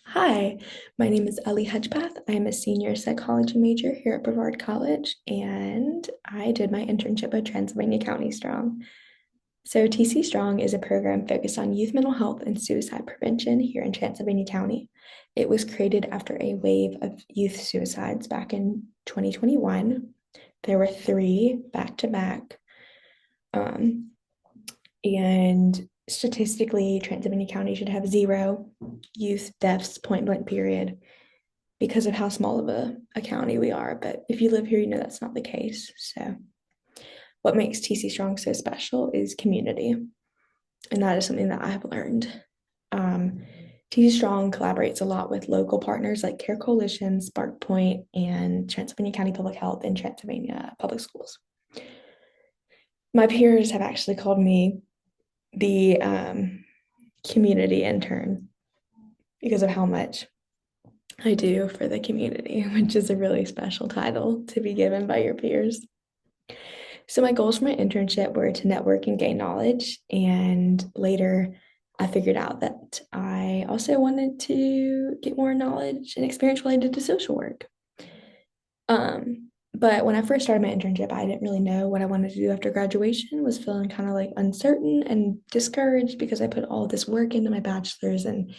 Hi, my name is Ellie Hedgepath. I am a senior psychology major here at Brevard College, and I did my internship at Transylvania County Strong. So, TC Strong is a program focused on youth mental health and suicide prevention here in Transylvania County. It was created after a wave of youth suicides back in 2021. There were three back to back. Um, and statistically, Transylvania County should have zero youth deaths, point blank, period, because of how small of a county we are. But if you live here, you know that's not the case. So, what makes TC Strong so special is community. And that is something that I have learned. TC Strong collaborates a lot with local partners like Care Coalition, Spark Point, and Transylvania County Public Health and Transylvania Public Schools. My peers have actually called me the community intern because of how much I do for the community, which is a really special title to be given by your peers. So, my goals for my internship were to network and gain knowledge. And later, I figured out that I also wanted to get more knowledge and experience related to social work. But when I first started my internship, I didn't really know what I wanted to do after graduation, was feeling kind of like uncertain and discouraged because I put all this work into my bachelor's, and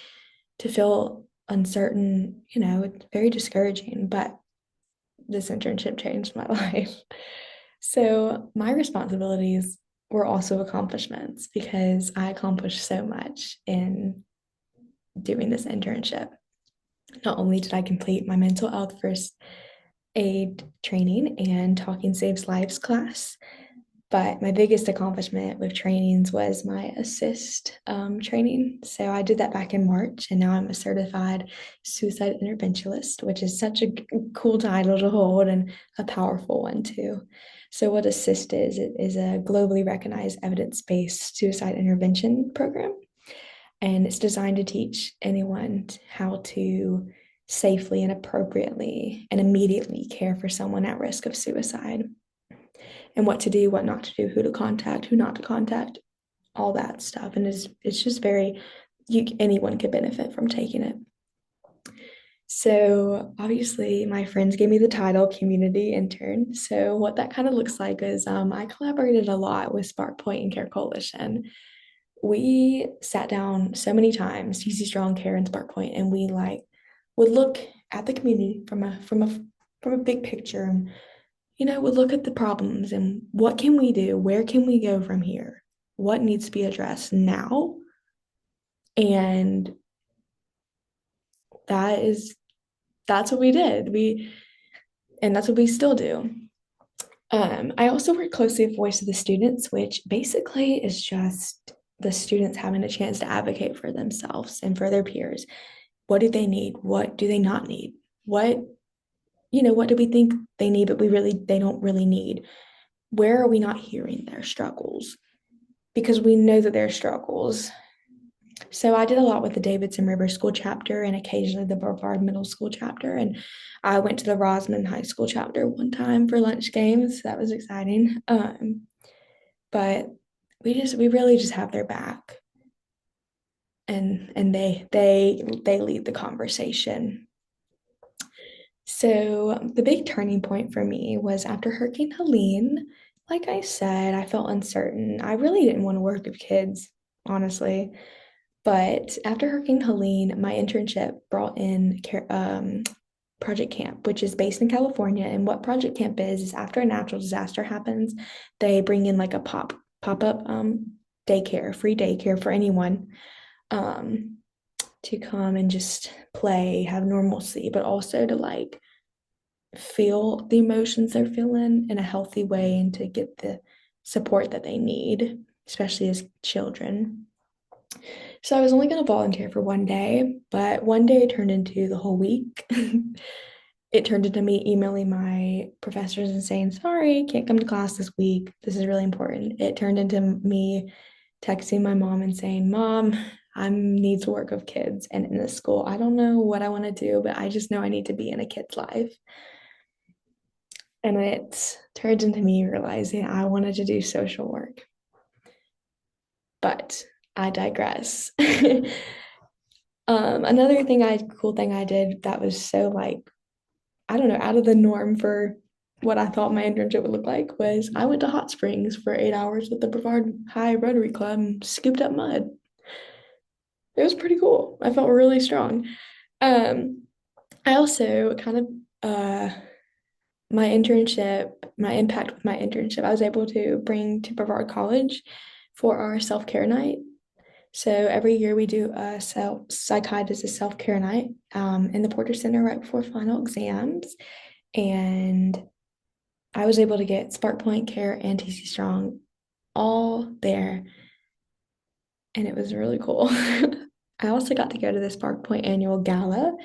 to feel uncertain, it's very discouraging. But this internship changed my life. So my responsibilities were also accomplishments because I accomplished so much in doing this internship. Not only did I complete my mental health first aid training and Talking Saves Lives class, but my biggest accomplishment with trainings was my assist training. So I did that back in March, and now I'm a certified suicide interventionist, which is such a cool title to hold and a powerful one too. So what assist is, it is a globally recognized evidence-based suicide intervention program, and it's designed to teach anyone how to safely and appropriately and immediately care for someone at risk of suicide, and what to do, what not to do, who to contact, who not to contact, all that stuff. And it's just very, anyone could benefit from taking it. So obviously, my friends gave me the title community intern. So what that kind of looks like is I collaborated a lot with Spark Point and Care Coalition. We sat down so many times, TC Strong, Care, and Spark Point, and we like would look at the community from a big picture, and would look at the problems and what can we do? Where can we go from here? What needs to be addressed now? And that is that's what we did. And that's what we still do. I also work closely with Voice of the Students, which basically is just the students having a chance to advocate for themselves and for their peers. What do they need? What do they not need? What do we think they need, but they don't really need? Where are we not hearing their struggles? Because we know that there are struggles. So I did a lot with the Davidson River School chapter and occasionally the Brevard Middle School chapter. And I went to the Rosman High School chapter one time for lunch games. That was exciting. But we really just have their back, and they lead the conversation. So the big turning point for me was after Hurricane Helene. Like I said, I felt uncertain. I really didn't want to work with kids, honestly. But after Hurricane Helene, my internship brought in Project Camp, which is based in California. And what Project Camp is after a natural disaster happens, they bring in like a pop-up daycare, free daycare for anyone to come and just play, have normalcy, but also to like feel the emotions they're feeling in a healthy way and to get the support that they need, especially as children. So I was only going to volunteer for one day, but one day turned into the whole week. It turned into me emailing my professors and saying, sorry, can't come to class this week. This is really important. It turned into me texting my mom and saying, Mom, I need to work with kids and in this school. I don't know what I want to do, but I just know I need to be in a kid's life. And it turned into me realizing I wanted to do social work. But I digress. Another cool thing I did that was so like, I don't know, out of the norm for what I thought my internship would look like was I went to hot springs for 8 hours with the Brevard High Rotary Club and scooped up mud. It was pretty cool. I felt really strong. Um, I also kind of my internship, my impact with my internship, I was able to bring to Brevard College for our self-care night. So every year we do a psych as a self-care night in the Porter Center right before final exams. And I was able to get Spark Point Care and TC Strong all there, and it was really cool. I also got to go to the Spark Point annual gala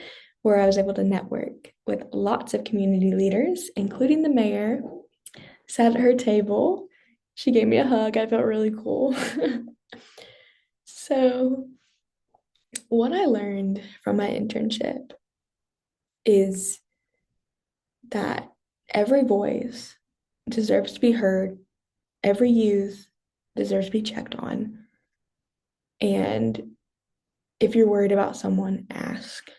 where I was able to network with lots of community leaders, including the mayor. Sat at her table. She gave me a hug. I felt really cool. So, what I learned from my internship is that every voice deserves to be heard, every youth deserves to be checked on. And if you're worried about someone, ask.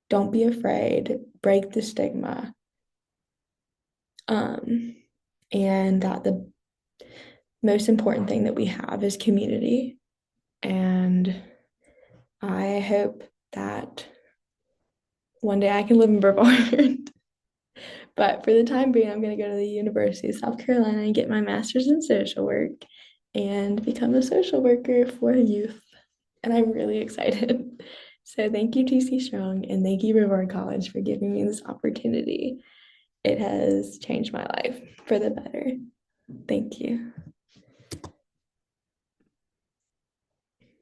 Don't be afraid, break the stigma. Um, and that the most important thing that we have is community. And I hope that one day I can live in Brevard. But for the time being, I'm going to go to the University of South Carolina and get my master's in social work and become a social worker for youth. And I'm really excited. So thank you, TC Strong, and thank you, Brevard College, for giving me this opportunity. It has changed my life for the better. Thank you.